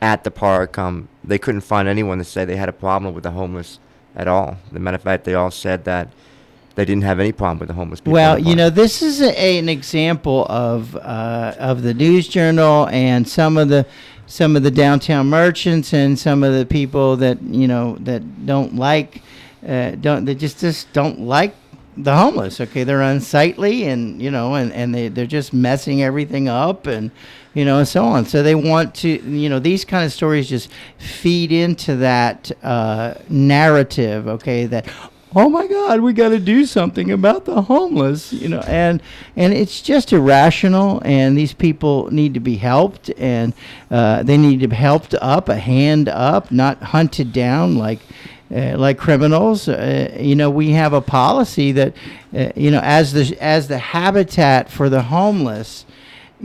at the park. They couldn't find anyone to say they had a problem with the homeless at all. As a matter of fact, they all said that they didn't have any problem with the homeless people. Well, this is an example of the News Journal and some of the downtown merchants and some of the people that that don't like they just don't like the homeless. Okay, they're unsightly and they're just messing everything up and and so on. So they want to these kind of stories just feed into that narrative. Okay, that, oh my God, we got to do something about the homeless, and it's just irrational. And these people need to be helped, and they need to be helped up, a hand up, not hunted down like criminals. We have a policy that, as the habitat for the homeless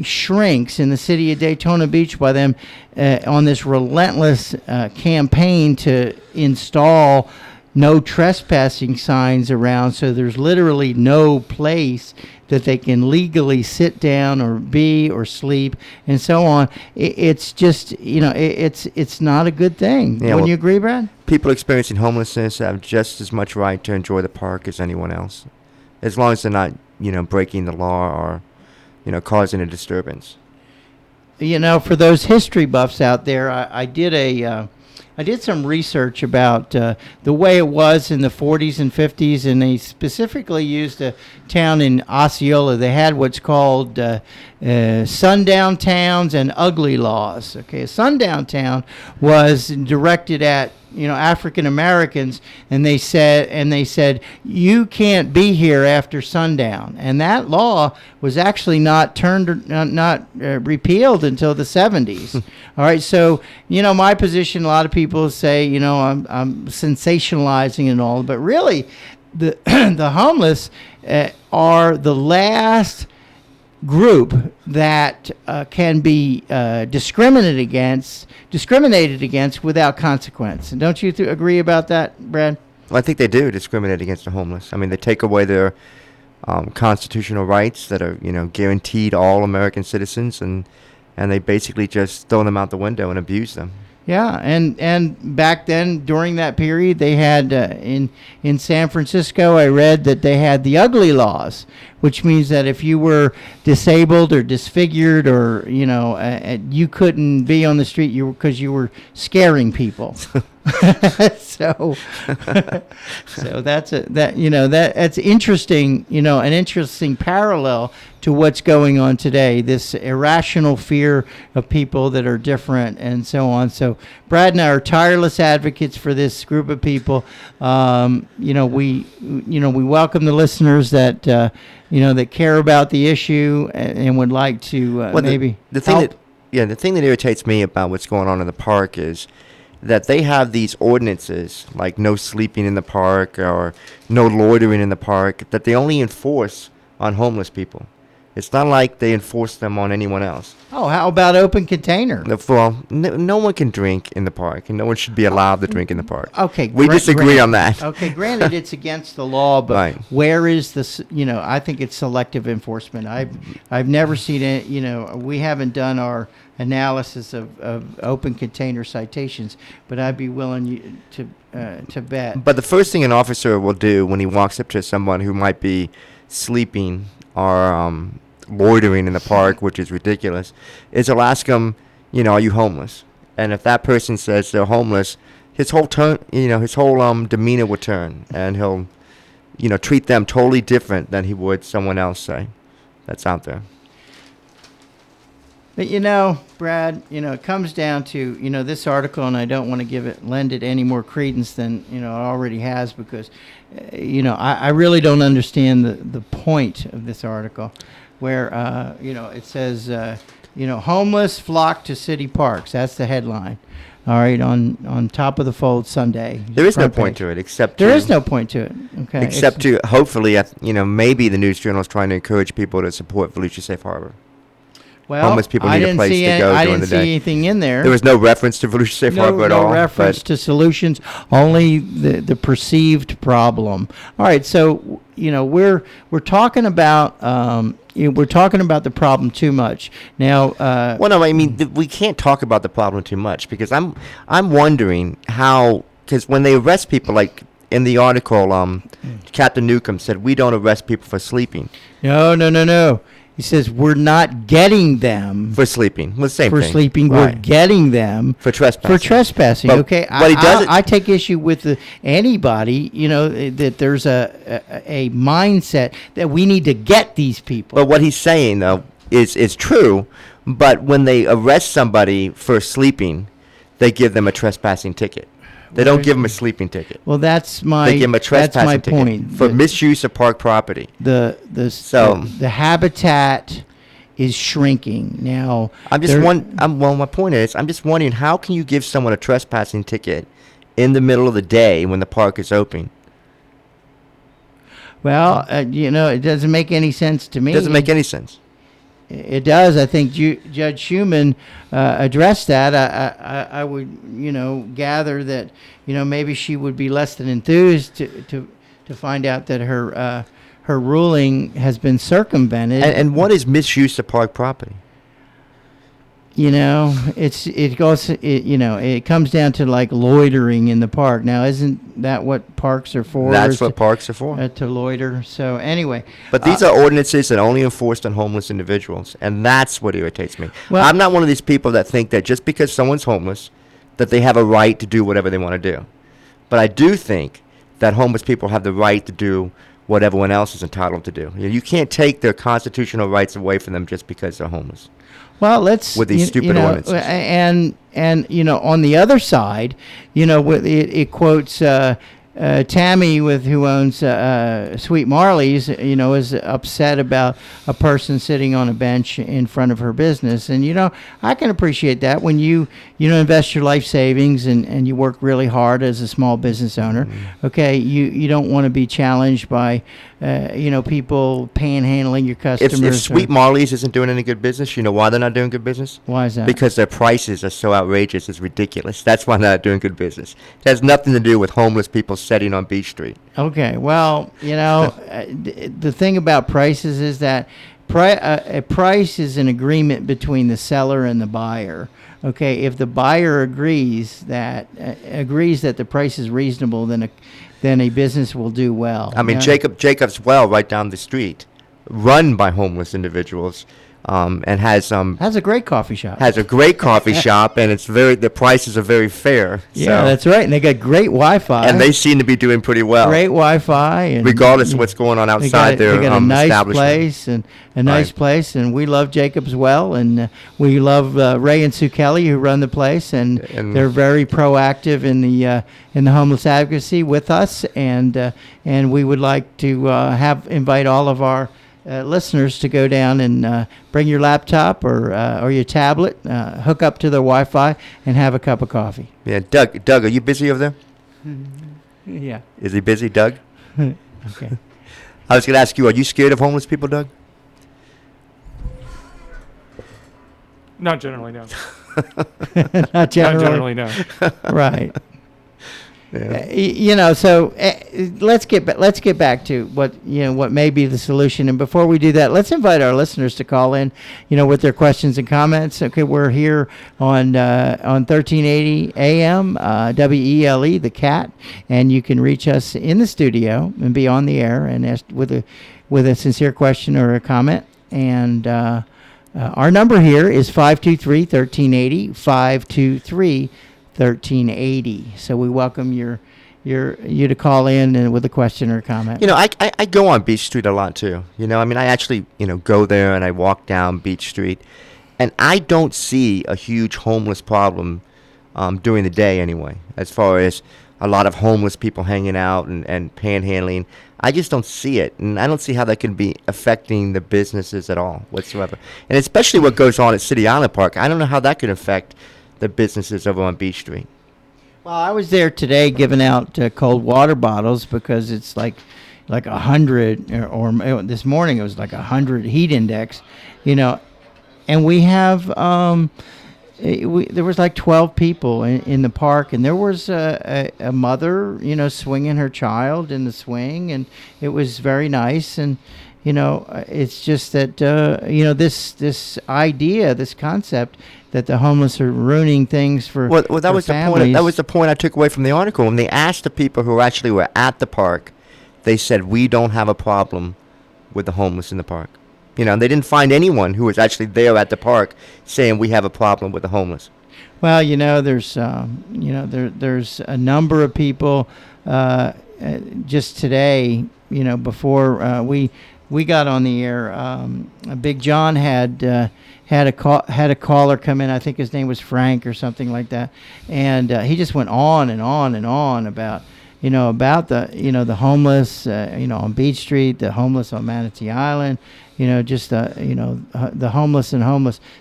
shrinks in the city of Daytona Beach by them on this relentless campaign to install no trespassing signs around, so there's literally no place that they can legally sit down or be or sleep and so on. It's just, it's not a good thing. Yeah, Wouldn't you agree, Brad? People experiencing homelessness have just as much right to enjoy the park as anyone else, as long as they're not, breaking the law or, causing a disturbance. For those history buffs out there, I did some research about the way it was in the 40s and 50s, and they specifically used a town in Osceola. They had what's called sundown towns and ugly laws. Okay, a sundown town was directed at African Americans, and they said you can't be here after sundown, and that law was actually not repealed until the 70s. All right, so my position, a lot of people say I'm sensationalizing and all, but really the the homeless are the last group that can be discriminated against without consequence. And don't you agree about that, Brad? Well, I think they do discriminate against the homeless. I mean, they take away their constitutional rights that are, guaranteed to all American citizens, and they basically just throw them out the window and abuse them. Yeah, and back then, during that period, they had in San Francisco, I read that they had the ugly laws, which means that if you were disabled or disfigured or you couldn't be on the street because you were scaring people. so that's that's interesting. An interesting parallel to what's going on today. This irrational fear of people that are different and so on. So Brad and I are tireless advocates for this group of people. We welcome the listeners that that care about the issue and would like to maybe the thing help. The thing that irritates me about what's going on in the park is that they have these ordinances like no sleeping in the park or no loitering in the park that they only enforce on homeless people. It's not like they enforce them on anyone else. Oh, how about open container? Well, no one can drink in the park, and no one should be allowed to drink in the park. Okay, we disagree on that. Okay, granted, it's against the law, but right. Where is this? I think it's selective enforcement. I've never seen it. We haven't done our analysis of open container citations, but I'd be willing to bet. But the first thing an officer will do when he walks up to someone who might be sleeping or loitering in the park, which is ridiculous, is he'll ask them, are you homeless? And if that person says they're homeless, his whole demeanor will turn, and he'll, treat them totally different than he would someone else, say, that's out there. But Brad, it comes down to this article, and I don't want to lend it any more credence than it already has, because I really don't understand the point of this article, where it says homeless flock to city parks. That's the headline. All right, on top of the fold Sunday. There is no point to it, except there is no point to it. Okay, except to hopefully, maybe the News Journal is trying to encourage people to support Volusia Safe Harbor. Well, homeless people need a place to go during the day. I didn't see anything in there. There was no reference to Volusia Safe Harbor at all. No reference to solutions, only the perceived problem. All right, so we're talking about we're talking about the problem too much now. Well, no, I mean we can't talk about the problem too much because I'm wondering how, because when they arrest people, like in the article, Captain Newcomb said we don't arrest people for sleeping. No. He says we're not getting them For sleeping, well, the same for thing. sleeping. Right. We're getting them For trespassing. For trespassing. But- Okay, but he doesn't- I take issue with anybody. That there's a mindset that we need to get these people. But what he's saying though is true. But when they arrest somebody for sleeping, they give them a trespassing ticket. They don't give them a sleeping ticket. Well, that's my They give them a trespassing ticket point. for misuse of park property. The habitat is shrinking now. Well, my point is, I'm just wondering, how can you give someone a trespassing ticket in the middle of the day when the park is open? Well, it doesn't make any sense to me. It doesn't make any sense. It does. I think Judge Schumann addressed that. I would, gather that, maybe she would be less than enthused to find out that her ruling has been circumvented. And what is misuse of park property? It comes down to like loitering in the park. Now, isn't that what parks are for? That's what parks are for. To loiter. So anyway. But these are ordinances that are only enforced on homeless individuals, and that's what irritates me. Well, I'm not one of these people that think that just because someone's homeless, that they have a right to do whatever they want to do. But I do think that homeless people have the right to do what everyone else is entitled to do. You can't take their constitutional rights away from them just because they're homeless. Well, let's with these stupid ordinances. And on the other side, it quotes Tammy who owns Sweet Marley's, is upset about a person sitting on a bench in front of her business. And, I can appreciate that when you invest your life savings and you work really hard as a small business owner. Mm-hmm. Okay, you don't want to be challenged by, people panhandling your customers. If Sweet Marley's isn't doing any good business, you know why they're not doing good business? Why is that? Because their prices are so outrageous, it's ridiculous. That's why they're not doing good business. It has nothing to do with homeless people sitting on Beach Street. Okay, well, the thing about prices is that a price is an agreement between the seller and the buyer. Okay, if the buyer agrees that the price is reasonable, then a business will do well. I mean, Jacob's Well right down the street, run by homeless individuals, and has a great coffee shop. Has a great coffee shop, and the prices are very fair. Yeah, that's right, and they got great Wi-Fi. And they seem to be doing pretty well. Great Wi-Fi, and regardless of what's going on outside their they got a nice establishment. place, and we love Jacob's Well, and we love Ray and Sue Kelly who run the place, and they're very proactive in the homeless advocacy with us, and we would like to invite all of our listeners to go down and bring your laptop or your tablet, hook up to their Wi-Fi, and have a cup of coffee. Yeah, Doug, are you busy over there? Yeah. Is he busy, Doug? Okay. I was going to ask you, are you scared of homeless people, Doug? Not generally, no. Not generally, no. Right. Yeah. So let's get back to what may be the solution. And before we do that, let's invite our listeners to call in, with their questions and comments. Okay, we're here on 1380 AM WELE, the Cat, and you can reach us in the studio and be on the air and ask with a sincere question or a comment. And our number here is 523-1380, 523-1380. So we welcome you to call in and with a question or a comment. I go on Beach Street a lot too. I actually, go there and I walk down Beach Street, and I don't see a huge homeless problem during the day anyway, as far as a lot of homeless people hanging out and panhandling. I just don't see it, and I don't see how that can be affecting the businesses at all whatsoever. And especially what goes on at City Island Park. I don't know how that could affect the businesses over on Beach Street. Well, I was there today giving out cold water bottles because it's like 100, or this morning it was like 100 heat index, and we have there was like 12 people in the park, and there was a mother, swinging her child in the swing, and it was very nice, and It's just that this idea, this concept that the homeless are ruining things for Well, that for was the point. families. That was the point I took away from the article. When they asked the people who actually were at the park, they said we don't have a problem with the homeless in the park. And they didn't find anyone who was actually there at the park saying we have a problem with the homeless. Well, there's a number of people. Just today, before we got on the air, Big John had a caller come in. I think his name was Frank or something like that, and he just went on and on and on about the homeless on Beach Street, the homeless on Manatee Island, the homeless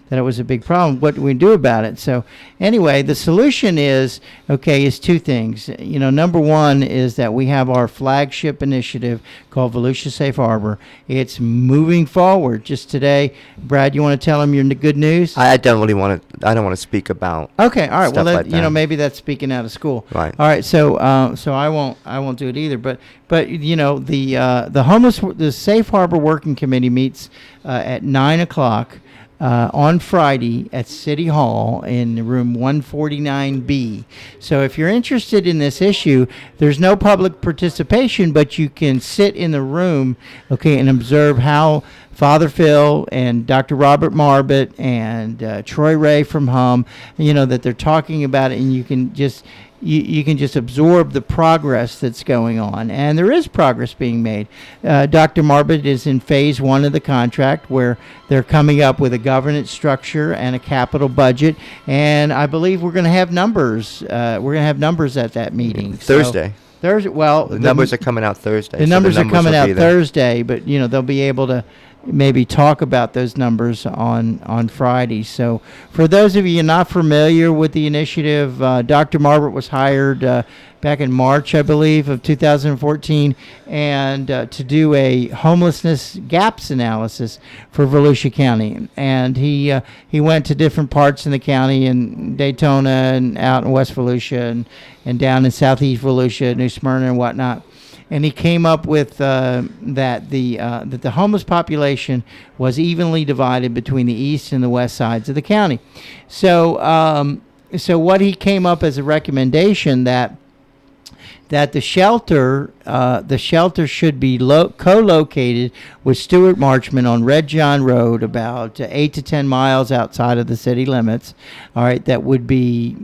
that it was a big problem. What do we do about it? So anyway, the solution is two things. Number one is that we have our flagship initiative called Volusia Safe Harbor. It's moving forward. Just today, Brad, you want to tell them your good news? I don't really want to. I don't want to speak about. Okay, all right. Stuff Well, like that. maybe that's speaking out of school. Right. All right. So I won't do it either. But the Safe Harbor Working Committee meets at 9:00 on Friday at City Hall in room 149B. So if you're interested in this issue, there's no public participation, but you can sit in the room, and observe how Father Phil and Dr. Robert Marbot and Troy Ray from HUM, that they're talking about it, and you can just absorb the progress that's going on. And there is progress being made. Dr. Marbot is in phase 1 of the contract, where they're coming up with a governance structure and a capital budget. And I believe we're going to have numbers. We're going to have numbers at that meeting. Thursday. Thursday. Well, The numbers are coming out Thursday. the so numbers are coming will out be there. Thursday, but they'll be able to maybe talk about those numbers on Friday. So for those of you not familiar with the initiative, Dr. Marbot was hired back in March, I believe, of 2014, and to do a homelessness gaps analysis for Volusia County. And he went to different parts in the county, in Daytona and out in West Volusia and down in Southeast Volusia, New Smyrna and whatnot. And he came up with that the homeless population was evenly divided between the east and the west sides of the county. So what he came up as a recommendation that the shelter should be co-located with Stuart Marchman on Red John Road, about 8 to 10 miles outside of the city limits. All right, that would be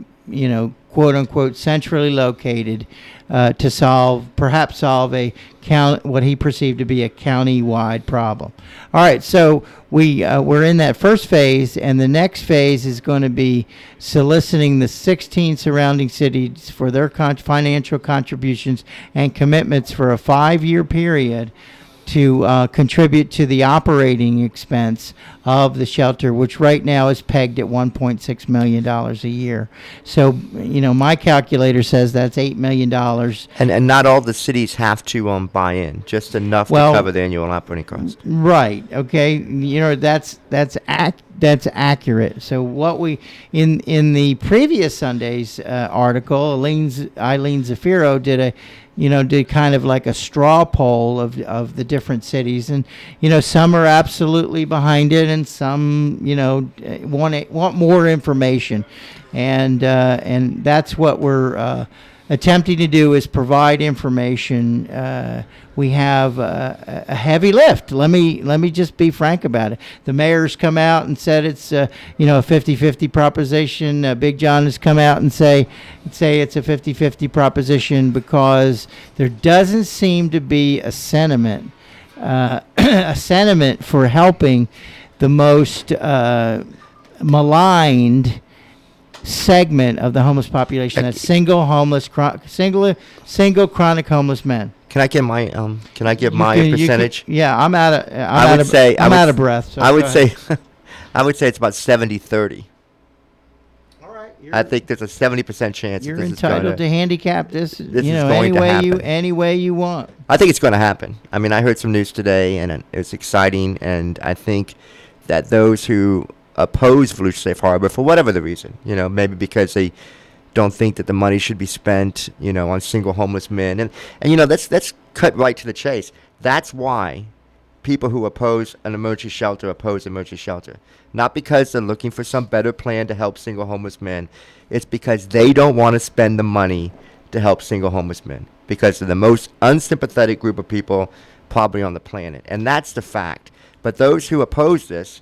quote unquote centrally located to perhaps solve what he perceived to be a county-wide problem. All right, so we're in that first phase, and the next phase is going to be soliciting the 16 surrounding cities for their financial contributions and commitments for a 5-year period to contribute to the operating expense of the shelter, which right now is pegged at $1.6 million a year. So, my calculator says that's $8 million. And not all the cities have to buy in, just enough to cover the annual operating costs. Right. Okay. That's accurate. So what we in the previous Sunday's article, Eileen Zafiro did kind of like a straw poll of the different cities, and some are absolutely behind it, and some want more information, and that's what we're attempting to do, is provide information. We have a heavy lift. Let me just be frank about it. The mayor's come out and said it's a 50-50 proposition. Big John has come out and say it's a 50-50 proposition, because there doesn't seem to be a sentiment for helping the most maligned segment of the homeless population. That's single chronic homeless men. Can I give my percentage? I'm out of breath. So I would say I would say it's about 70-30. All right. I think there's a 70% chance You're that this entitled is to handicap this. is going to happen. Any way you want. I think it's going to happen. I mean, I heard some news today, and it's exciting, and I think that those who oppose Volusia Safe Harbor, for whatever the reason, maybe because they don't think that the money should be spent, on single homeless men, and let's cut right to the chase. That's why people who oppose an emergency shelter oppose emergency shelter. Not because they're looking for some better plan to help single homeless men. It's because they don't want to spend the money to help single homeless men. Because they're the most unsympathetic group of people probably on the planet. And that's the fact. But those who oppose this,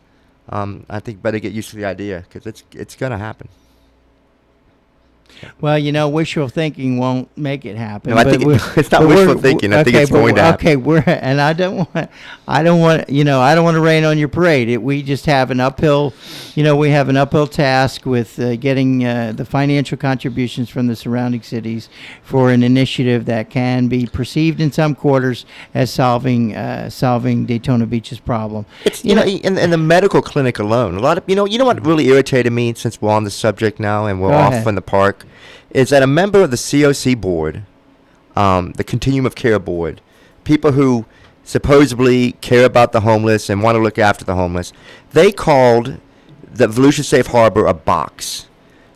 I think better get used to the idea, because it's going to happen. Well, wishful thinking won't make it happen. No, I think it's not wishful thinking. I think it's going to happen. Okay, and I don't want to rain on your parade. We just have an uphill, we have an uphill task with getting the financial contributions from the surrounding cities for an initiative that can be perceived in some quarters as solving Daytona Beach's problem. It's in the medical clinic alone. A lot of you know what really irritated me, since we're on the subject now and we're off in the park, is that a member of the COC board, the Continuum of Care board, people who supposedly care about the homeless and want to look after the homeless, they called the Volusia Safe Harbor a box.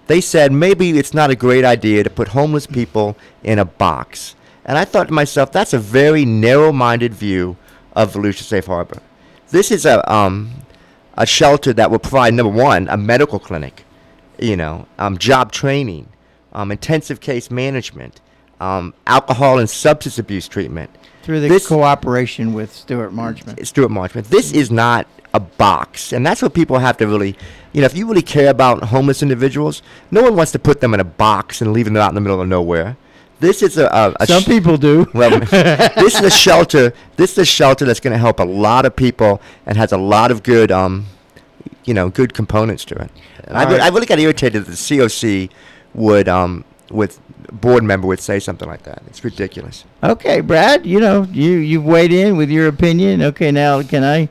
They said maybe it's not a great idea to put homeless people in a box. And I thought to myself, that's a very narrow-minded view of Volusia Safe Harbor. This is a shelter that will provide, number one, a medical clinic, job training, intensive case management, alcohol and substance abuse treatment. Through the cooperation with Stuart Marchman. This is not a box. And that's what people have to really, if you really care about homeless individuals, no one wants to put them in a box and leave them out in the middle of nowhere. This is some people do. Well, this is a shelter. This is a shelter that's going to help a lot of people and has a lot of good, good components to it. And I really got irritated that the COC would, with board member would say something like that. It's ridiculous. Okay, Brad, you've weighed in with your opinion. Okay, now can I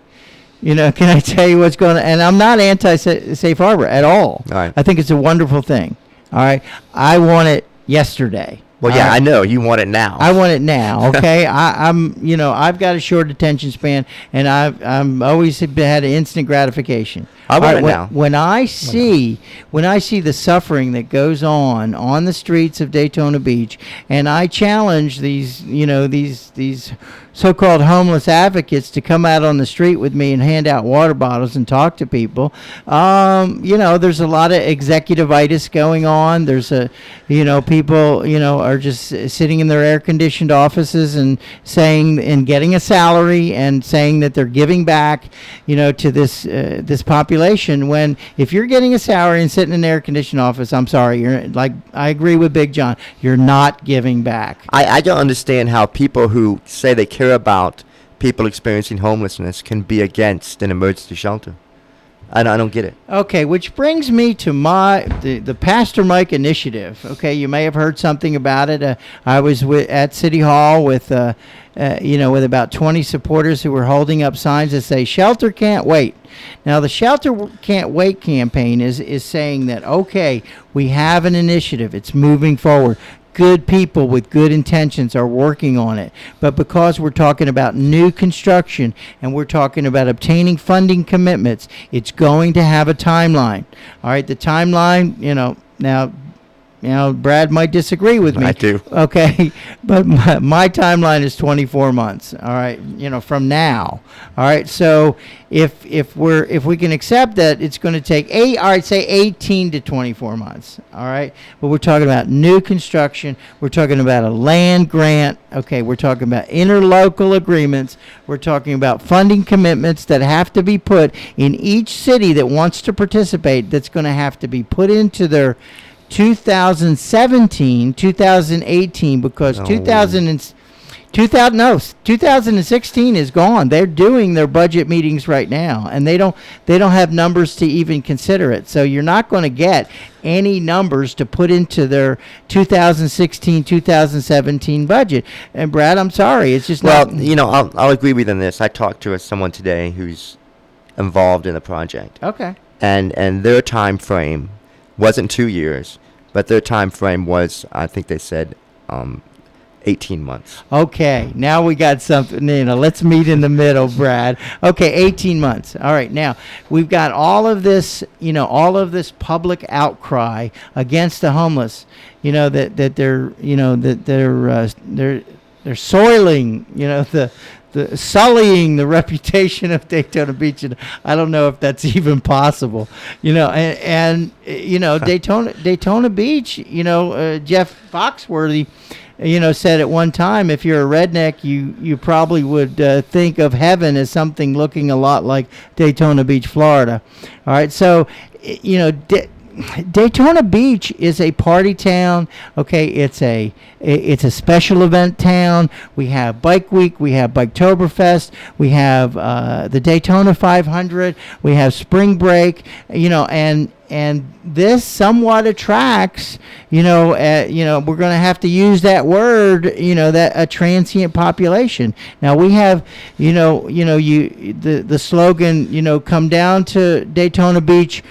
tell you what's going on? And I'm not anti-safe harbor at all. All right. I think it's a wonderful thing. All right. I want it yesterday. Well, yeah, I know you want it now. I want it now. Okay, I've got a short attention span, and I'm always had an instant gratification. I want it now. When I see the suffering that goes on the streets of Daytona Beach, and I challenge these so-called homeless advocates to come out on the street with me and hand out water bottles and talk to people. There's a lot of executivitis going on. There's people are just sitting in their air-conditioned offices and saying and getting a salary and saying that they're giving back, to this population. When if you're getting a salary and sitting in an air-conditioned office, I'm sorry, I agree with Big John. You're not giving back. I don't understand how people who say they care about people experiencing homelessness can be against an emergency shelter. I don't get it. Okay, which brings me to the Pastor Mike initiative. Okay, you may have heard something about it. I was at City Hall with about 20 supporters who were holding up signs that say "Shelter can't wait." Now, the Shelter Can't Wait campaign is saying that, okay, we have an initiative. It's moving forward. Good people with good intentions are working on it. But because we're talking about new construction and we're talking about obtaining funding commitments, it's going to have a timeline. All right, the timeline, now, Brad might disagree with me. I do. Okay, but my timeline is 24 months. All right, from now. All right, so if we can accept that it's going to take 18 to 24 months. All right, but we're talking about new construction. We're talking about a land grant. Okay, we're talking about interlocal agreements. We're talking about funding commitments that have to be put in each city that wants to participate. That's going to have to be put into their 2017, 2018, because 2016 is gone. They're doing their budget meetings right now, and they don't have numbers to even consider it. So you're not going to get any numbers to put into their 2016, 2017 budget. And Brad, I'm sorry, it's just not. Well, I'll agree with you on this. I talked to someone today who's involved in the project. Okay. And their time frame wasn't 2 years, but their time frame was, I think they said, 18 months. Okay, now we got something. Let's meet in the middle, Brad. Okay, 18 months. All right, now we've got all of this, all of this public outcry against the homeless. That they're soiling, the sullying the reputation of Daytona Beach, and I don't know if that's even possible. And Daytona Beach. Jeff Foxworthy, said at one time, if you're a redneck, you probably would think of heaven as something looking a lot like Daytona Beach, Florida. All right, so Daytona Beach is a party town. Okay, it's a special event town. We have Bike Week, we have Biketoberfest, we have the Daytona 500, we have Spring Break. And this somewhat attracts. We're going to have to use that word. That a transient population. Now we have. The slogan. Come down to Daytona Beach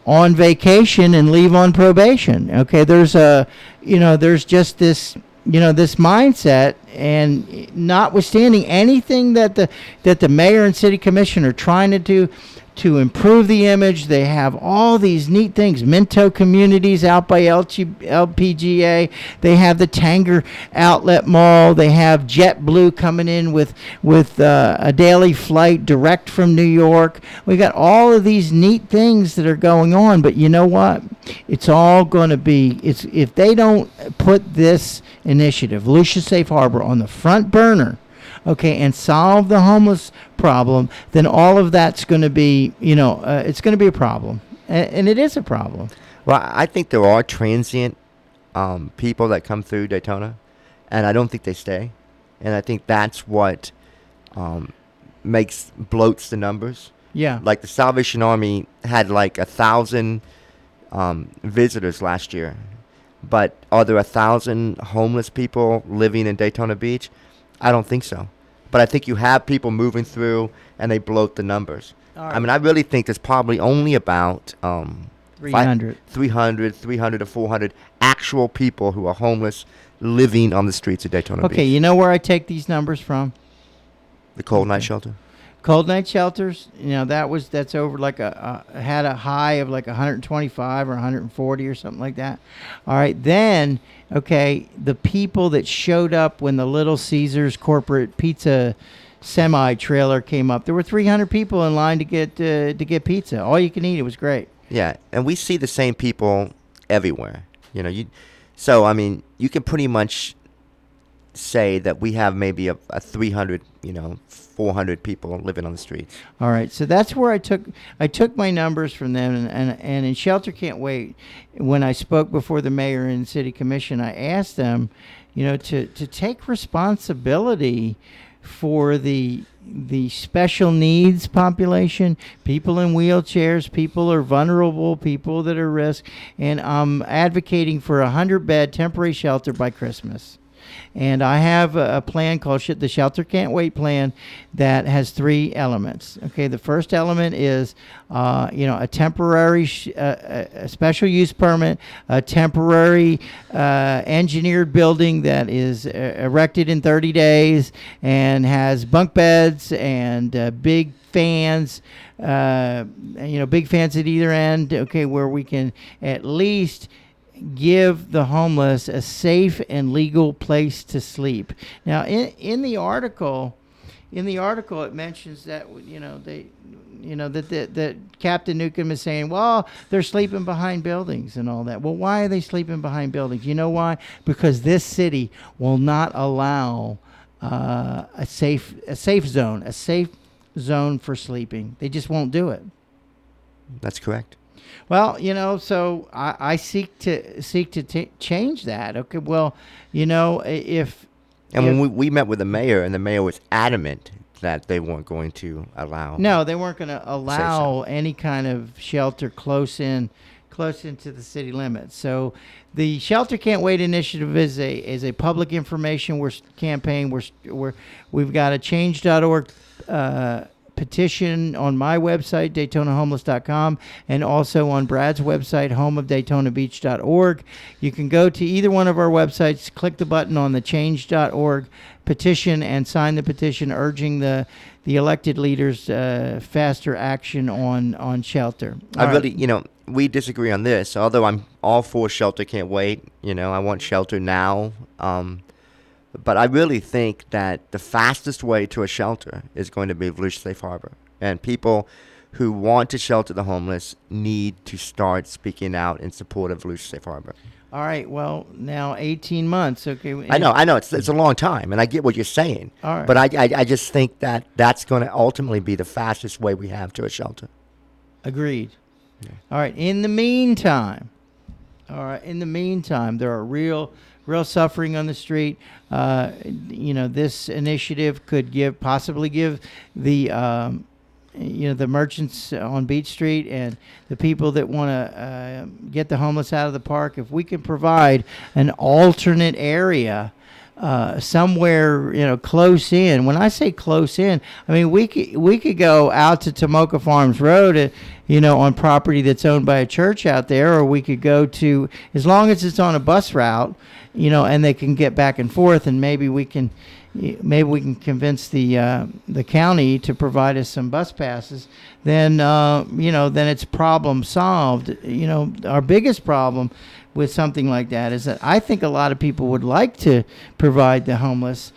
on vacation and leave on probation. Okay, there's just this this mindset, and notwithstanding anything that the mayor and city commission are trying to do to improve the image, they have all these neat things. Minto Communities out by LPGA. They have the Tanger Outlet Mall. They have JetBlue coming in with a daily flight direct from New York. We got all of these neat things that are going on, but you know what? It's all going to be, if they don't put this initiative, Lucia Safe Harbor, on the front burner, okay, and solve the homeless problem, then all of that's going to be, it's going to be a problem. And it is a problem. Well, I think there are transient people that come through Daytona, and I don't think they stay. And I think that's what bloats the numbers. Yeah. Like the Salvation Army had like 1,000 visitors last year. But are there 1,000 homeless people living in Daytona Beach? I don't think so. But I think you have people moving through, and they bloat the numbers. Right. I mean, I really think there's probably only about 300 to 400 actual people who are homeless living on the streets of Daytona Beach. Okay, you know where I take these numbers from? The Cold Night Shelter? Cold night shelters, that's over like had a high of like 125 or 140 or something like that. All right, then the people that showed up when the Little Caesars corporate pizza semi trailer came up, there were 300 people in line to get pizza. All you can eat. It was great. Yeah, and we see the same people everywhere. So I mean, you can pretty much say that we have maybe a 300, 400 people living on the streets. All right, so that's where I took my numbers from them, and in Shelter Can't Wait, when I spoke before the mayor and city commission, I asked them, to take responsibility for the special needs population, people in wheelchairs, people are vulnerable, people that are risk, and I'm advocating for 100-bed temporary shelter by Christmas. And I have a plan called the Shelter Can't Wait plan that has 3 elements. Okay, the first element is, a temporary a special use permit, a temporary engineered building that is erected in 30 days and has bunk beds and big fans, big fans at either end. Okay, where we can at least give the homeless a safe and legal place to sleep. Now, in the article, it mentions that that Captain Newcomb is saying, well, they're sleeping behind buildings and all that. Well, why are they sleeping behind buildings? You know why? Because this city will not allow a safe zone for sleeping. They just won't do it. That's correct. Well, so I seek to change that. Okay, well, if... And when we met with the mayor, and the mayor was adamant that they weren't going to allow... No, they weren't going to allow any kind of shelter close into the city limits. So the Shelter Can't Wait initiative is a public information campaign. We've got a change.org petition on my website, DaytonaHomeless.com, and also on Brad's website, homeofdaytonabeach.org. You can go to either one of our websites, click the button on the change.org petition, and sign the petition urging the elected leaders faster action on shelter. We disagree on this, although I'm all for Shelter Can't Wait. I want shelter now. But I really think that the fastest way to a shelter is going to be Volusia Safe Harbor. And people who want to shelter the homeless need to start speaking out in support of Volusia Safe Harbor. All right. Well, now 18 months. Okay. I know. It's a long time, and I get what you're saying. All right. But I just think that that's going to ultimately be the fastest way we have to a shelter. Agreed. Yeah. All right. In the meantime, there are real suffering on the street. This initiative could possibly give the the merchants on Beach Street and the people that want to get the homeless out of the park, if we can provide an alternate area somewhere close in. When I say close in, I mean we could go out to Tomoka Farms Road, on property that's owned by a church out there, or we could go to, as long as it's on a bus route, and they can get back and forth, and maybe we can convince the county to provide us some bus passes. Then it's problem solved. Our biggest problem with something like that is that I think a lot of people would like to provide the homeless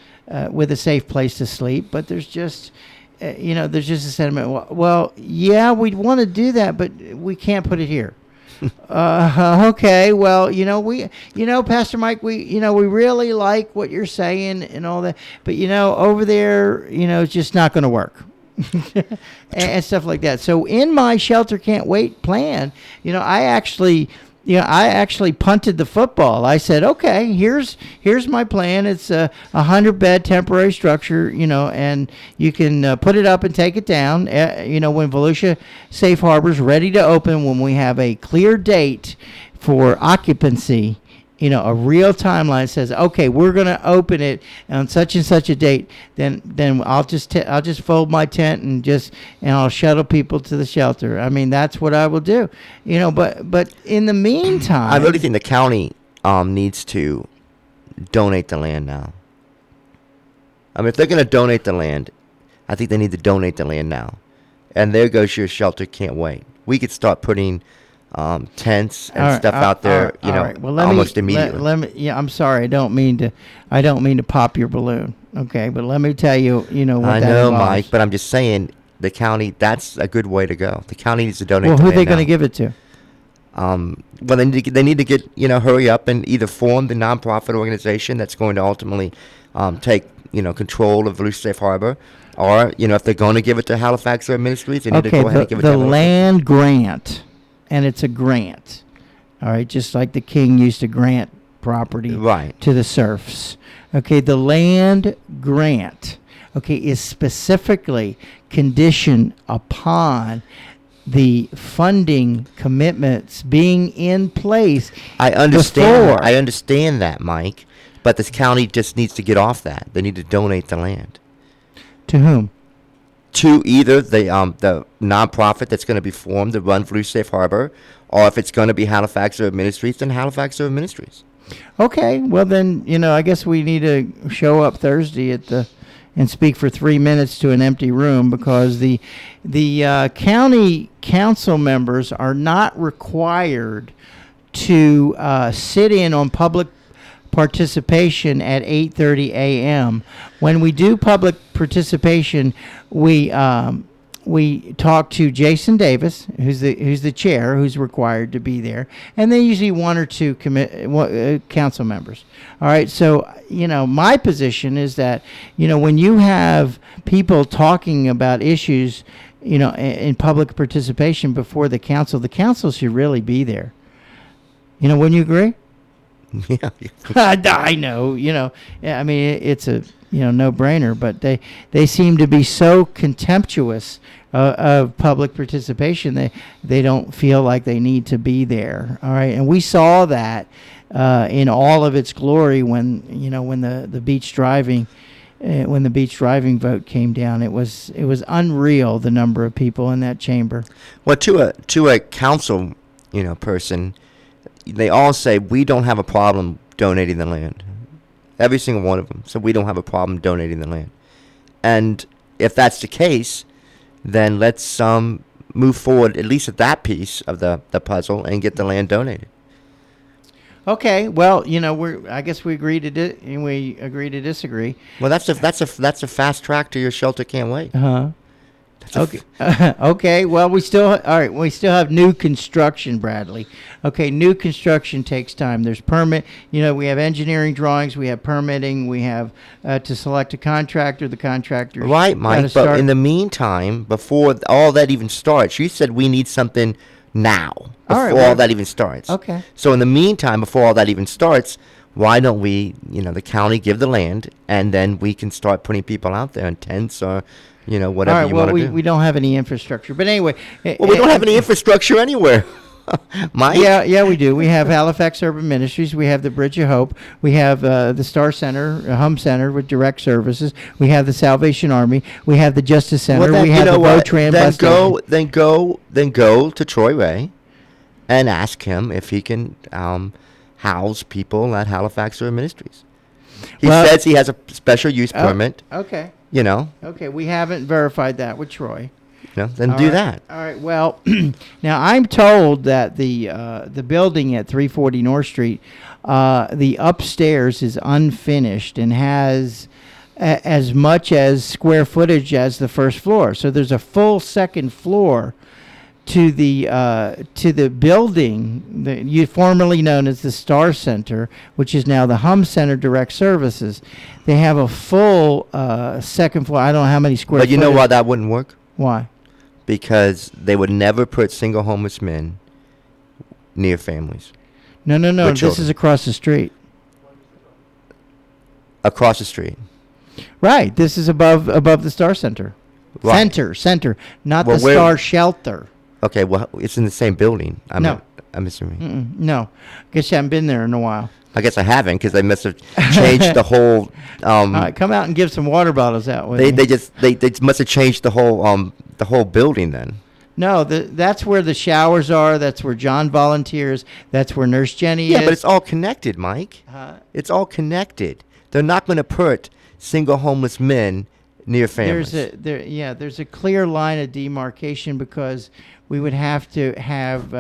with a safe place to sleep, but there's just a sentiment. Well, yeah, we'd want to do that, but we can't put it here. Okay. Well, Pastor Mike, we really like what you're saying and all that, but over there, it's just not going to work. and stuff like that. So in my shelter can't wait plan, I actually punted the football. I said, okay, here's my plan. It's a 100-bed temporary structure, and you can put it up and take it down. When Volusia Safe Harbor's ready to open, when we have a clear date for occupancy, a real timeline says, okay, we're going to open it on such and such a date. Then I'll just fold my tent and I'll shuttle people to the shelter. I mean, that's what I will do. But in the meantime, I really think the county needs to donate the land now. I mean, if they're going to donate the land, I think they need to donate the land now. And there goes your shelter can't wait. We could start putting tents and stuff out there, well, almost immediately. I'm sorry. I don't mean to pop your balloon. Okay. But let me tell you, what I that know, involves. Mike, but I'm just saying the county, that's a good way to go. The county needs to donate. Well, who are they going to give it to? Well, they need to get, hurry up and either form the nonprofit organization that's going to ultimately take, control of Volusia Safe Harbor, or, if they're going to give it to Halifax Urban Ministries, they need to go ahead and give it to the land grant. And it's a grant, all right, just like the king used to grant property to the serfs. Okay, the land grant, is specifically conditioned upon the funding commitments being in place. I understand that, Mike, but this county just needs to get off that. They need to donate the land. To whom? To either the nonprofit that's going to be formed to run Volusia Safe Harbor, or if it's going to be Halifax Urban Ministries, then Halifax Urban Ministries. Okay, well then, I guess we need to show up Thursday and speak for 3 minutes to an empty room, because the county council members are not required to sit in on public participation at 8:30 a.m. When we do public participation, we talk to Jason Davis, who's the chair, who's required to be there, and then usually one or two council members. All right, so my position is that when you have people talking about issues, in public participation before the council should really be there. Wouldn't you agree? Yeah. I know, yeah, I mean, it's a, no-brainer, but they seem to be so contemptuous of public participation. They don't feel like they need to be there. All right. And we saw that in all of its glory when the beach driving vote came down. It was unreal, the number of people in that chamber. Well, to a council, person, they all say we don't have a problem donating the land. Every single one of them. So we don't have a problem donating the land. And if that's the case, then let's move forward at least at that piece of the puzzle and get the land donated. Okay, well, I guess we agree to disagree. Well, that's a fast track to your shelter can't wait. Uh-huh. That's a Okay. Okay. Well, we still have new construction, Bradley. Okay, new construction takes time. There's permit. We have engineering drawings. We have permitting. We have to select a contractor. The contractor. Right, Mike. But in the meantime, before all that even starts, you said we need something now before all that even starts. Okay. So in the meantime, before all that even starts, why don't we, the county give the land, and then we can start putting people out there in tents or whatever all right. you Well, want to do. we don't have any infrastructure, but anyway. Well, we don't have any infrastructure anywhere. Mike? Yeah, we do. We have Halifax Urban Ministries. We have the Bridge of Hope. We have the Star Center, Hum Center with direct services. We have the Salvation Army. We have the Justice Center. Well, then, we have the Votran bus then go to Troy Ray and ask him if he can house people at Halifax Urban Ministries. He says he has a special use permit. Okay. Okay, we haven't verified that with Troy. Then do that. All right. Well, now I'm told that the building at 340 North Street, the upstairs is unfinished and has as much as square footage as the first floor. So there's a full second floor to the building that you formerly known as the Star Center, which is now the Hum Center Direct Services. They have a full second floor. I don't know how many square. But you know why that wouldn't work? Why? Because they would never put single homeless men near families. No. This children. is across the street. Across the street. Right. This is above the Star Center. Right. Center, not Well, the where- Star Shelter. Okay, well, it's in the same building. No. I'm assuming. No. Guess you haven't been there in a while. I guess I haven't because they must have changed the whole. All right, come out and give some water bottles out with They me. they must have changed the whole building then. No, that's where the showers are. That's where John volunteers. That's where Nurse Jenny is. Yeah, but it's all connected, Mike. Uh, It's all connected. They're not going to put single homeless men near families. there's a clear line of demarcation because we would have to have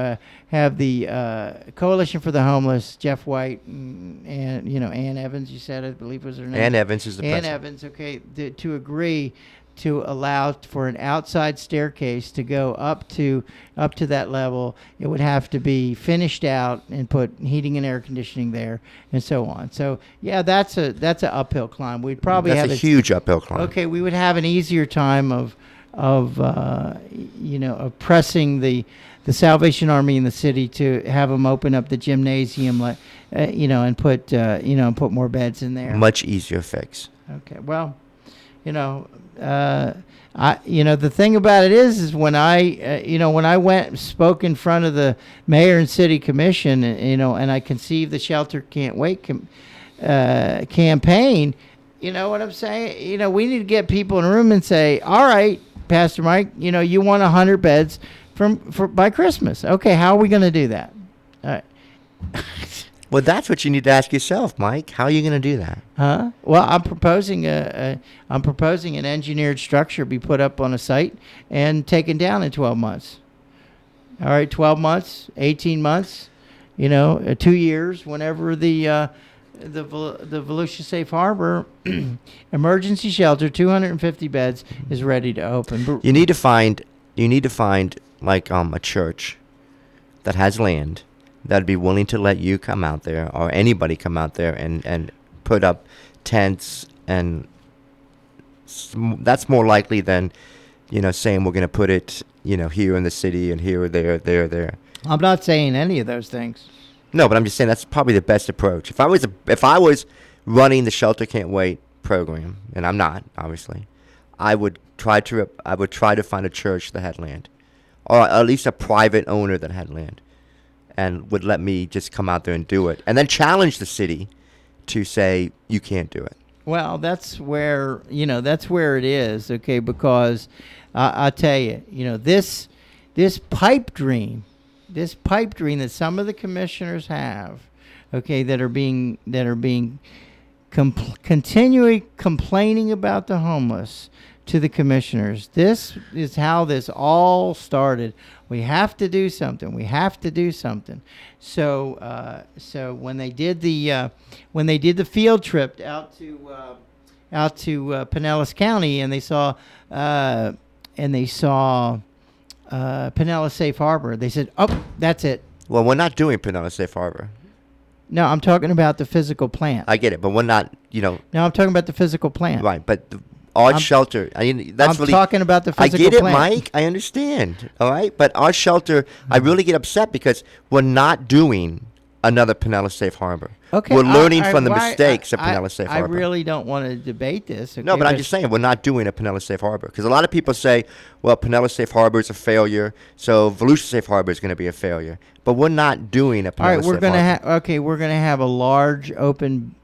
the Coalition for the Homeless, Jeff White, and Ann Evans. You said, I believe was her name. Ann Evans is the Ann president. Evans. Okay, to agree to allow for an outside staircase to go up to that level. It would have to be finished out and put heating and air conditioning there and so on. So yeah, that's an uphill climb. We'd probably That's have a huge uphill climb. Okay, we would have an easier time of pressing the Salvation Army in the city to have them open up the gymnasium, and put more beds in there. Much easier fix. Okay, well, the thing about it is when I went and spoke in front of the mayor and city commission, and I conceived the Shelter Can't Wait campaign. You know what I'm saying? We need to get people in a room and say, all right, Pastor Mike, you want 100 beds by Christmas. Okay, how are we going to do that? All right. Well, that's what you need to ask yourself, Mike. How are you going to do that? Huh? Well, I'm proposing an engineered structure be put up on a site and taken down in 12 months. All right, 12 months, 18 months, 2 years, whenever the Volusia Safe Harbor emergency shelter, 250 beds, is ready to open. You need to find like a church that has land that'd be willing to let you come out there or anybody come out there and put up tents, and that's more likely than saying we're going to put it here in the city and here or there. I'm not saying any of those things. No, but I'm just saying that's probably the best approach. If I was running the Shelter Can't Wait program, and I'm not, obviously, I would try to find a church that had land, or at least a private owner that had land, and would let me just come out there and do it, and then challenge the city to say you can't do it. Well, that's where it is, okay? Because I tell you, this pipe dream that some of the commissioners have, okay, that are being continually complaining about the homeless, to the commissioners. This is how this all started. We have to do something. We have to do something. So, so when they did the field trip out to Pinellas County, and they saw Pinellas Safe Harbor, they said, "Oh, that's it." Well, we're not doing Pinellas Safe Harbor. No, I'm talking about the physical plant. I get it, but we're not, No, I'm talking about the physical plant. right. But our shelter, that's I'm really. talking about the I physical get it, plant. Mike. I understand. All right, but our shelter, I really get upset because we're not doing another Pinellas Safe Harbor. Okay, we're learning from the why- mistakes of Pinellas Safe I Harbor. really don't want to debate this. No, okay, but I'm just saying we're not doing a Pinellas Safe Harbor because a lot of people say, well, Pinellas Safe Harbor is a failure, so Volusia Safe Harbor is going to be a failure. But we're not doing a Pinellas all right, we're Safe gonna Harbor. we're gonna have a large open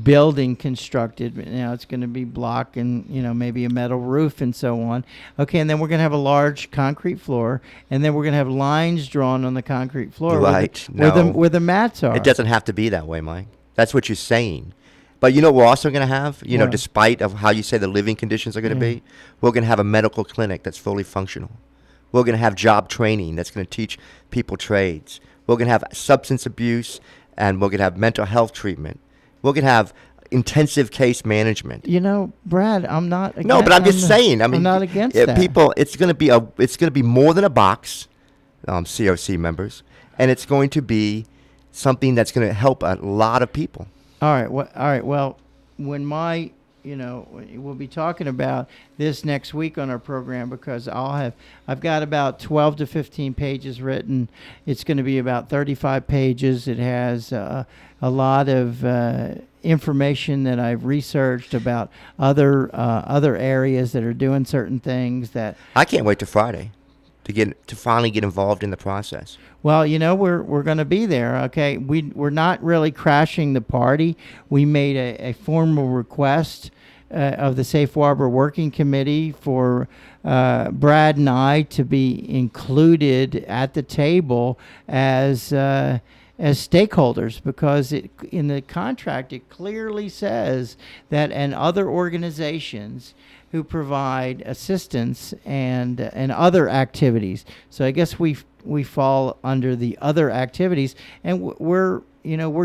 building constructed. Now it's going to be block and maybe a metal roof and so on. Okay, and then we're going to have a large concrete floor, and then we're going to have lines drawn on the concrete floor Right, where the mats are. It doesn't have to be that way, Mike. That's what you're saying. But we're also going to have, What? despite of how you say the living conditions are going to be, we're going to have a medical clinic that's fully functional. We're going to have job training that's going to teach people trades. We're going to have substance abuse, and we're going to have mental health treatment. We're going to have intensive case management. Brad, I'm not against. No, but I'm just saying. I mean, I'm not against that. People, it's going to be more than a box, COC members, and it's going to be something that's going to help a lot of people. All right. Well, when we'll be talking about this next week on our program because I've got about 12 to 15 pages written. It's going to be about 35 pages. It has a lot of information that I've researched about other areas that are doing certain things that I can't wait till Friday to finally get involved in the process. Well, we're going to be there. Okay, we're not really crashing the party. We made a formal request of the Safe Harbor Working Committee for Brad and I to be included at the table as stakeholders because in the contract it clearly says that and other organizations who provide assistance and other activities. So I guess we fall under the other activities, and we're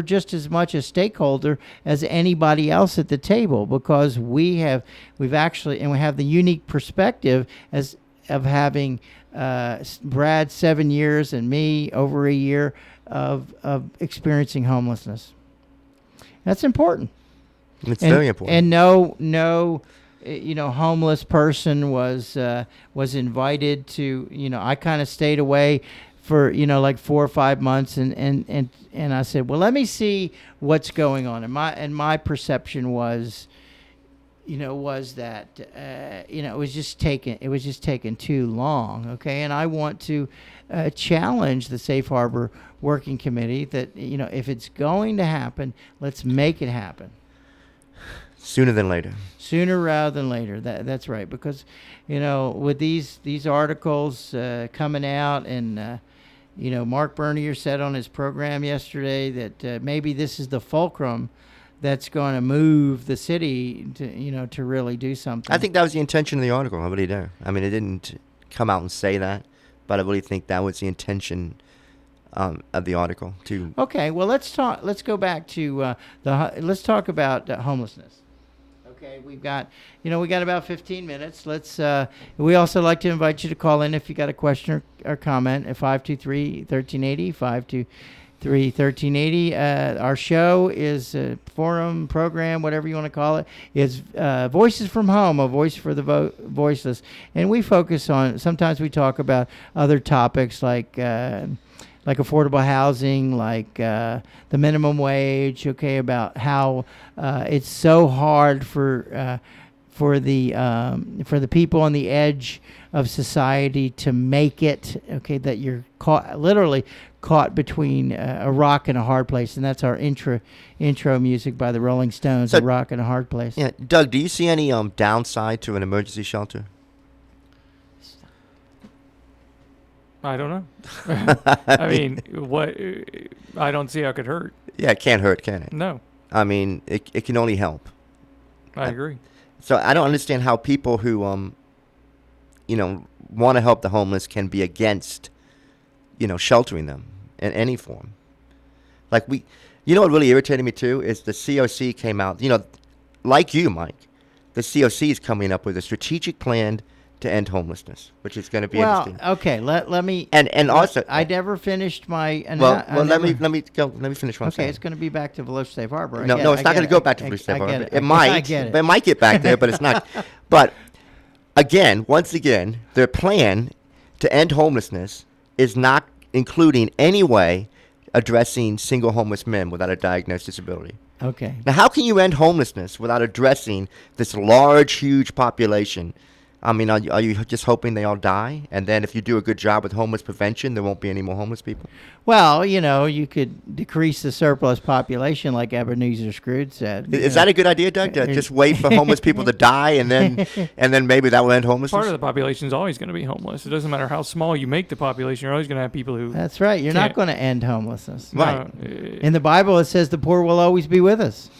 just as much a stakeholder as anybody else at the table because we have the unique perspective of having Brad 7 years and me over a year of experiencing homelessness. That's important. It's very important. And no homeless person was invited to, I kind of stayed away for, like 4 or 5 months and I said, well, let me see what's going on. And my perception was that, it was just taking too long. Okay. And I want to challenge the Safe Harbor Working Committee that, if it's going to happen, let's make it happen. Sooner than later. Sooner rather than later. That's right. Because, with these articles coming out and, Mark Bernier said on his program yesterday that maybe this is the fulcrum that's going to move the city to really do something. I think that was the intention of the article. I really do. I mean, it didn't come out and say that, but I really think that was the intention of the article. Okay. Well, let's go back to let's talk about homelessness. Okay, we got about 15 minutes. We also like to invite you to call in if you got a question or comment at 523-1380, 523-1380. Our show is a forum, program, whatever you want to call it. It's Voices from Home, a voice for the voiceless. And we focus on, sometimes we talk about other topics like affordable housing, like the minimum wage, okay, about how it's so hard for the people on the edge of society to make it, okay, that you're literally caught between a rock and a hard place. And that's our intro music by the Rolling Stones, So, A Rock and a Hard Place. Yeah, Doug, do you see any downside to an emergency shelter? I don't know. I mean, what? I don't see how it could hurt. Yeah, it can't hurt, can it? No, I mean, it can only help. I agree. So I don't understand how people who want to help the homeless can be against, sheltering them in any form. Like what really irritated me too is the COC came out. Like you, Mike, the COC is coming up with a strategic plan to end homelessness, which is going to be interesting. Okay. Let me. And also, I never finished my. Let me finish one. Okay, it's going to be back to Volusia Safe Harbor. No, it's not going to go back to Volusia Safe Harbor. It might. I get it. It might get back there, but it's not. But once again, their plan to end homelessness is not including any way addressing single homeless men without a diagnosed disability. Okay. Now, how can you end homelessness without addressing this large, huge population? I mean, are you just hoping they all die? And then if you do a good job with homeless prevention, there won't be any more homeless people? Well, you could decrease the surplus population like Ebenezer Scrooge said. Is that a good idea, Doug? To just wait for homeless people to die and then maybe that will end homelessness? Part of the population is always going to be homeless. It doesn't matter how small you make the population. You're always going to have people who... That's right. You're not going to end homelessness. Right. In the Bible, it says the poor will always be with us.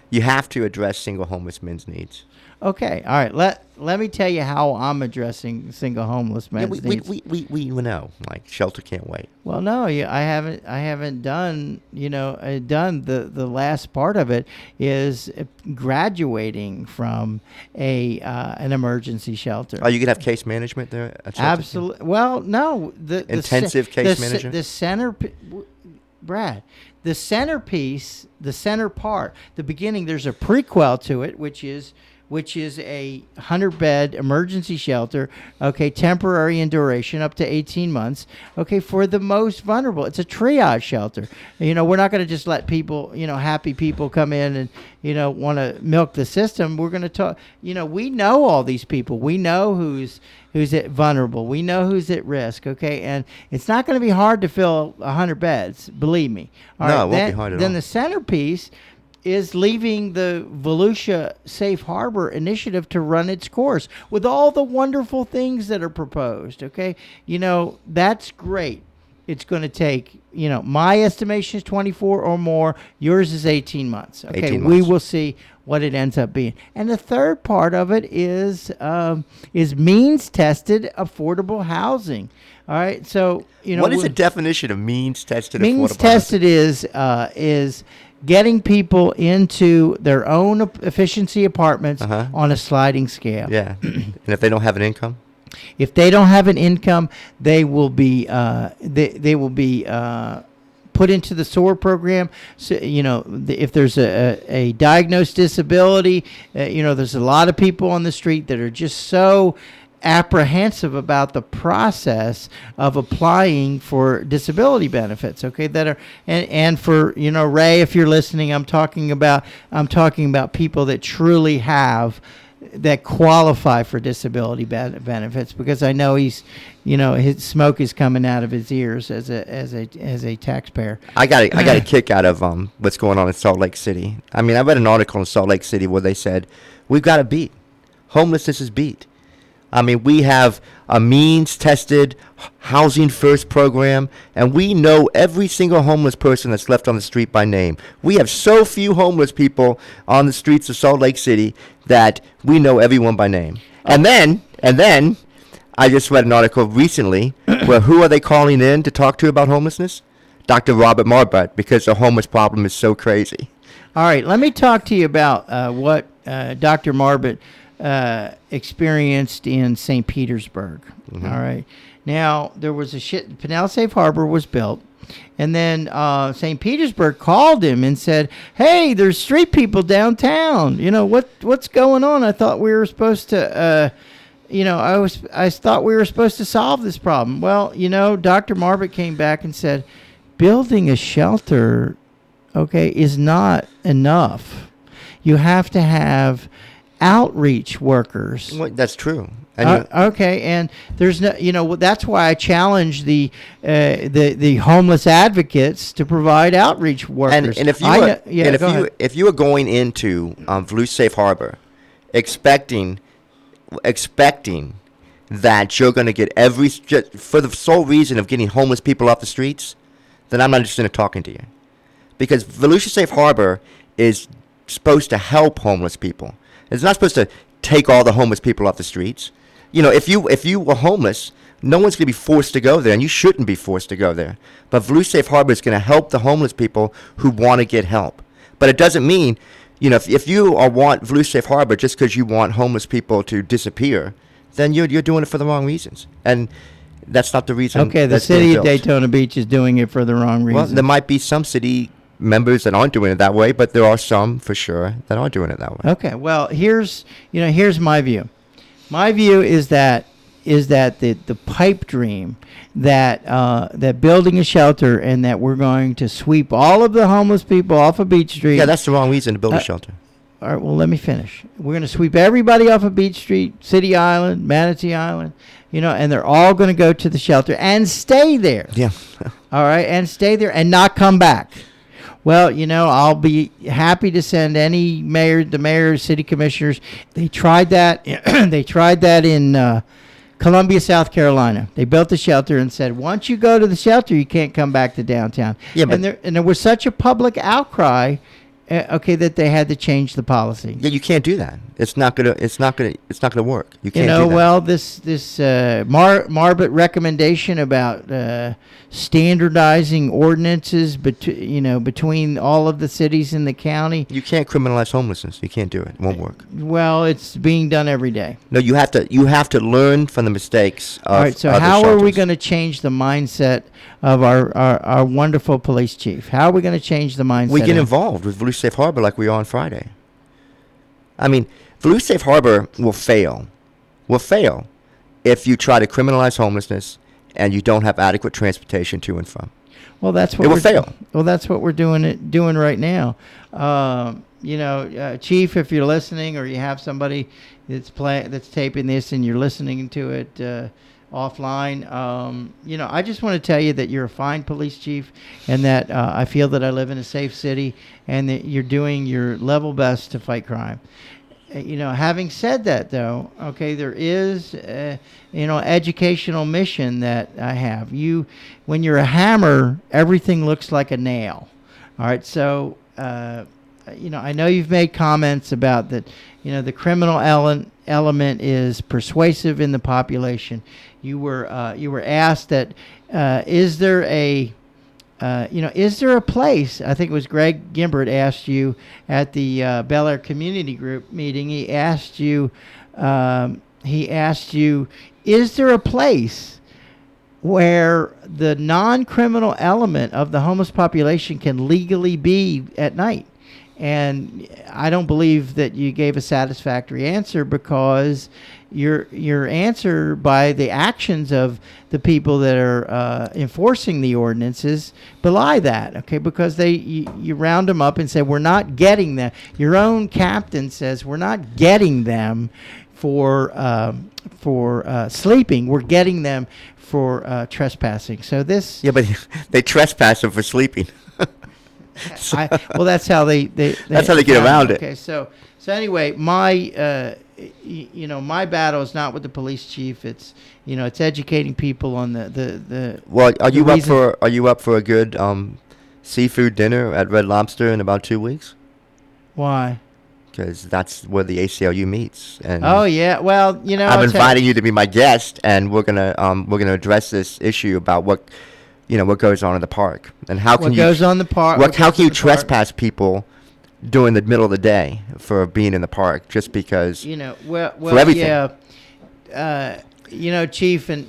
You have to address single homeless men's needs. Okay, all right. Let me tell you how I'm addressing single homeless men's needs. We know, like shelter can't wait. Well, no, I haven't done. Done the last part of it is graduating from an emergency shelter. Oh, you could have case management there. Absolutely. Well, no, the intensive case management. The center, Brad. The centerpiece, the center part, the beginning. There's a prequel to it, which is a 100-bed emergency shelter, okay, temporary in duration, up to 18 months, okay, for the most vulnerable. It's a triage shelter. We're not going to just let people, happy people come in and, want to milk the system. We're going to talk, we know all these people. We know who's vulnerable. We know who's at risk, okay? And it's not going to be hard to fill 100 beds, believe me. All right, it won't be hard at all. Then the centerpiece is leaving the Volusia Safe Harbor initiative to run its course with all the wonderful things that are proposed, okay? That's great. It's going to take, my estimation is 24 or more. Yours is 18 months. Okay, 18 months. We will see what it ends up being. And the third part of it is means-tested affordable housing. All right, so, what is the definition of means-tested affordable housing? Means-tested is getting people into their own efficiency apartments on a sliding scale. Yeah, and if they don't have an income? If they don't have an income, they will be they will be put into the SOAR program. So, if there's a diagnosed disability, there's a lot of people on the street that are just so apprehensive about the process of applying for disability benefits, okay, that are and for Ray, if you're listening, I'm talking about people that truly have that qualify for disability benefits, because I know he's his smoke is coming out of his ears as a taxpayer. I got a kick out of what's going on in Salt Lake City. I mean, I read an article in Salt Lake City where they said we've got to beat homelessness is beat. I mean, we have a means-tested housing first program, and we know every single homeless person that's left on the street by name. We have so few homeless people on the streets of Salt Lake City that we know everyone by name. And then I just read an article recently where who are they calling in to talk to about homelessness? Dr. Robert Marbut, because the homeless problem is so crazy. All right, let me talk to you about what Dr. Marbut experienced in St. Petersburg. Mm-hmm. All right. Now, there was Pinellas Safe Harbor was built, and then St. Petersburg called him and said, "Hey, there's street people downtown. What's going on? I thought we were supposed to, I thought we were supposed to solve this problem." Well, Dr. Marbut came back and said, building a shelter, okay, is not enough. You have to have outreach workers. Well, that's true. Okay, and there's no, that's why I challenge the homeless advocates to provide outreach workers. And if you were going into Volusia Safe Harbor, expecting that you're going to get for the sole reason of getting homeless people off the streets, then I'm not interested in talking to you, because Volusia Safe Harbor is supposed to help homeless people. It's not supposed to take all the homeless people off the streets. You know, if you were homeless, no one's going to be forced to go there, and you shouldn't be forced to go there. But Blue Safe Harbor is going to help the homeless people who want to get help. But it doesn't mean, you know, if you want Blue Safe Harbor just because you want homeless people to disappear, then you're doing it for the wrong reasons. And that's not the reason. Okay, the that's being city of built. Daytona Beach is doing it for the wrong Well, reason. there might be some city members that aren't doing it that way, but there are some for sure that are doing it that way. Okay, well, here's my view. My view is that the pipe dream that that building a shelter and that we're going to sweep all of the homeless people off of Beach Street. Yeah, that's the wrong reason to build a shelter. All right, well, let me finish. We're going to sweep everybody off of Beach Street, City Island, Manatee Island, and they're all going to go to the shelter and stay there. Yeah. All right, and stay there and not come back. Well, I'll be happy to send any the mayor, city commissioners. They tried that. They tried that in Columbia, South Carolina. They built a shelter and said, once you go to the shelter, you can't come back to downtown. Yeah, but and there was such a public outcry, that they had to change the policy. yeah, you can't do that. It's not gonna work. You can't do that. Well, this Marbut recommendation about standardizing ordinances between all of the cities in the county. You can't criminalize homelessness. You can't do it. It won't work. Well, it's being done every day. No, you have to learn from the mistakes of All right, so other how are we shelters. going to change the mindset of our wonderful police chief? How are we going to change the mindset? We get of- involved with Blue Safe Harbor like we are on Friday. I mean, Blue Safe Harbor will fail if you try to criminalize homelessness and you don't have adequate transportation to and from. Well, that's what It will we're fail. Well, that's what we're doing right now. Chief, if you're listening, or you have somebody that's taping this and you're listening to it offline, I just want to tell you that you're a fine police chief, and that I feel that I live in a safe city, and that you're doing your level best to fight crime. Having said that, though, okay, there is, educational mission that I have. When you're a hammer, everything looks like a nail. All right, so, I know you've made comments about that, the criminal element is persuasive in the population. You were asked that, is there a place? I think it was Greg Gimbert asked you at the Bel Air Community Group meeting. He asked you, is there a place where the non-criminal element of the homeless population can legally be at night? And I don't believe that you gave a satisfactory answer, because your answer by the actions of the people that are enforcing the ordinances belie that, okay? Because you round them up and say, we're not getting them. Your own captain says, we're not getting them for sleeping. We're getting them for trespassing. So this... Yeah, but they trespass them for sleeping. Well, that's how they That's how they get around it. Okay, so anyway, my my battle is not with the police chief. It's it's educating people on the. Well, are you reason- up for a good seafood dinner at Red Lobster in about 2 weeks? Why? Because that's where the ACLU meets. And Oh yeah, well I'm inviting you to be my guest, and we're gonna address this issue about what goes on in the park, and how can What goes on the park? how can you trespass people during the middle of the day for being in the park just because? Well, for everything. yeah. Chief, and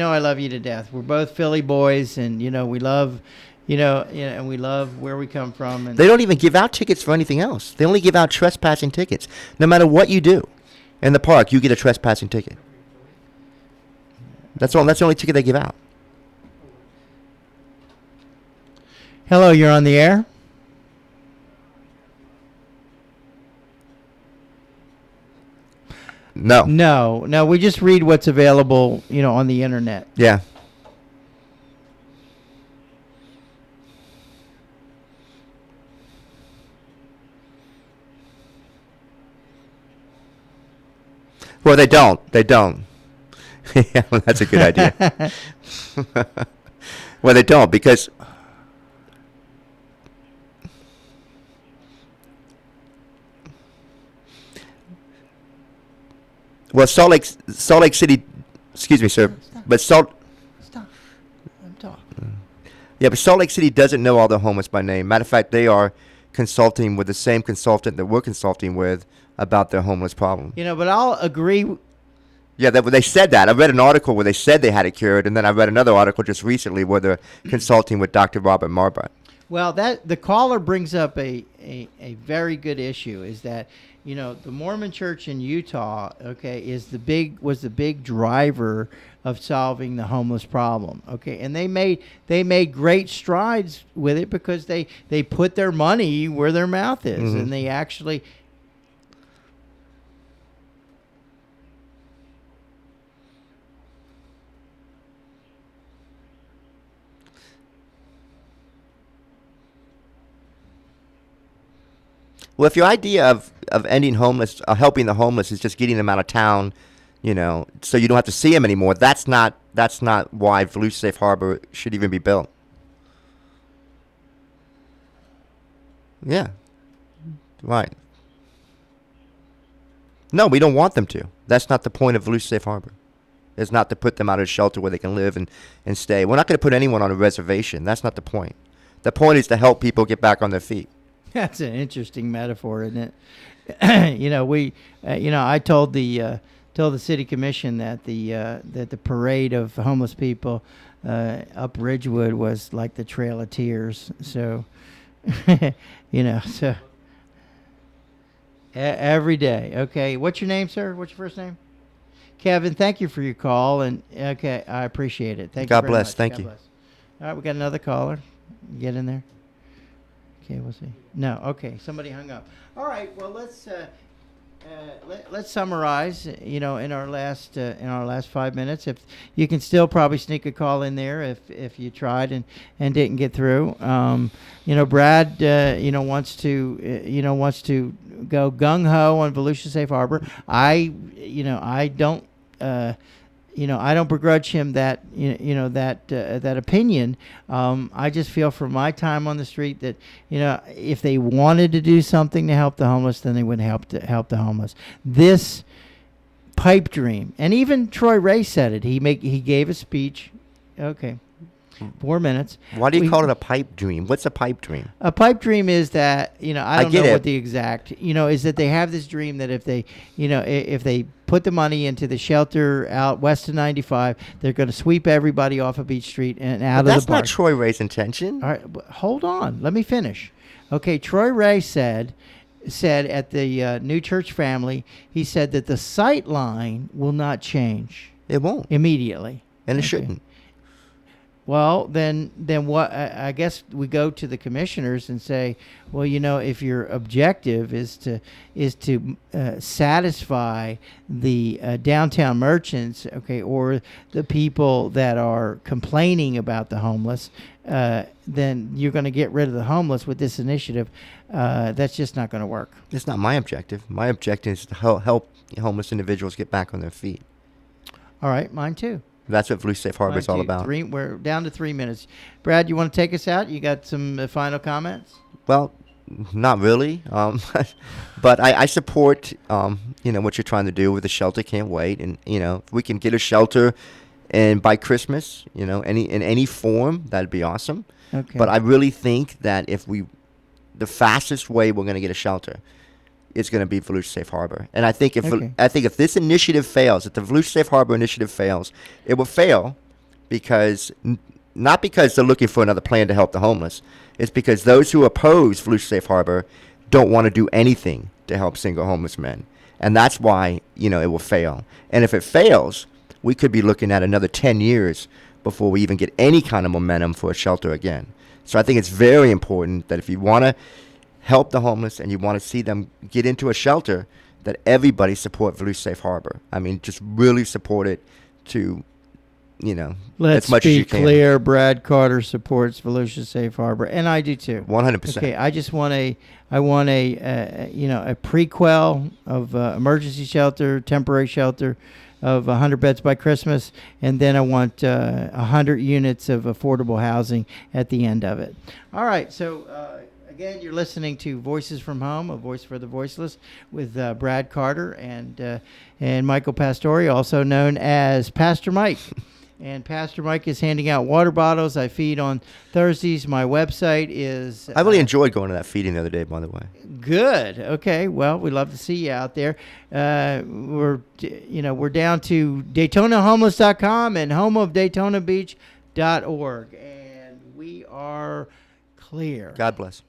I love you to death. We're both Philly boys, and we love, and we love where we come from. And They don't even give out tickets for anything else. They only give out trespassing tickets. No matter what you do in the park, you get a trespassing ticket. That's all. That's the only ticket they give out. Hello, you're on the air. No. No, we just read what's available, on the internet. Yeah. Well, they don't. They don't. Yeah, well, that's a good idea. Well, they don't, because Well, Salt Lake City, excuse me, sir, Stop. but Stop. I'm talking. yeah, but Salt Lake City doesn't know all the homeless by name. Matter of fact, they are consulting with the same consultant that we're consulting with about their homeless problem. You know, but I'll agree. Yeah, they said that. I read an article where they said they had it cured, and then I read another article just recently where they're consulting with Dr. Robert Marbot. Well, that the caller brings up a very good issue, is that, you know, the Mormon Church in Utah, okay, was the big driver of solving the homeless problem, okay, and they made great strides with it because they put their money where their mouth is, Mhm. and they actually. Well, if your idea of ending homeless, helping the homeless is just getting them out of town, you know, so you don't have to see them anymore, that's not why Volusia Safe Harbor should even be built. Yeah. Right. No, we don't want them to. That's not the point of Volusia Safe Harbor. It's not to put them out of a shelter where they can live and stay. We're not going to put anyone on a reservation. That's not the point. The point is to help people get back on their feet. That's an interesting metaphor, isn't it? I told the city commission that the parade of homeless people up Ridgewood was like the Trail of Tears. So, every day. Okay, what's your name, sir? What's your first name? Kevin. Thank you for your call, and okay, I appreciate it. Thank you. God very bless. much. Thank God you. bless. All right, we got another caller. Get in there. Okay, we'll see. No, okay, somebody hung up. All right, well, let's summarize. You know, in our last 5 minutes, if you can still probably sneak a call in there if you tried and didn't get through. Brad, wants to go gung ho on Volusia Safe Harbor. I don't begrudge him that that opinion. I just feel from my time on the street that, if they wanted to do something to help the homeless, then they would help the homeless. This pipe dream, and even Troy Ray said it. He gave a speech. Okay. 4 minutes. Why do you call it a pipe dream? What's a pipe dream? A pipe dream is that, I don't get know it. what the exact, is that they have this dream that if they put the money into the shelter out west of 95, they're going to sweep everybody off of Beach Street and out But of that's the park. not Troy Ray's intention. All right, hold on. Let me finish. Okay, Troy Ray said at the New Church Family, he said that the sight line will not change It won't. immediately. And it Okay. shouldn't. Well, then what? I guess we go to the commissioners and say, well, if your objective is to satisfy the downtown merchants, okay, or the people that are complaining about the homeless, then you're going to get rid of the homeless with this initiative. That's just not going to work. It's not my objective. My objective is to help homeless individuals get back on their feet. All right, mine too. That's what Volusia Safe Harbor is all about. We're down to 3 minutes. Brad, you want to take us out? You got some final comments? Well, not really. But I support, what you're trying to do with the shelter. Can't wait. And, if we can get a shelter and by Christmas, in any form, that'd be awesome. Okay. But I really think that the fastest way we're going to get a shelter is going to be Volusia Safe Harbor. And I think if this initiative fails, if the Volusia Safe Harbor initiative fails, it will fail because not because they're looking for another plan to help the homeless. It's because those who oppose Volusia Safe Harbor don't want to do anything to help single homeless men. And that's why, it will fail. And if it fails, we could be looking at another 10 years before we even get any kind of momentum for a shelter again. So I think it's very important that if you want to help the homeless and you want to see them get into a shelter, that everybody support Volusia Safe Harbor. I mean, just really support it to, Let's as much as be you can. clear. Brad Carter supports Volusia Safe Harbor, and I do too. 100%. Okay, I just want a prequel of emergency shelter, temporary shelter of 100 beds by Christmas, and then I want 100 units of affordable housing at the end of it. All right, so Again, you're listening to Voices from Home, a voice for the voiceless, with Brad Carter and Michael Pastore, also known as Pastor Mike. And Pastor Mike is handing out water bottles. I feed on Thursdays. My website is... I really enjoyed going to that feeding the other day, by the way. Good. Okay. Well, we'd love to see you out there. We're down to DaytonaHomeless.com and homeofDaytonaBeach.org. And we are clear. God bless.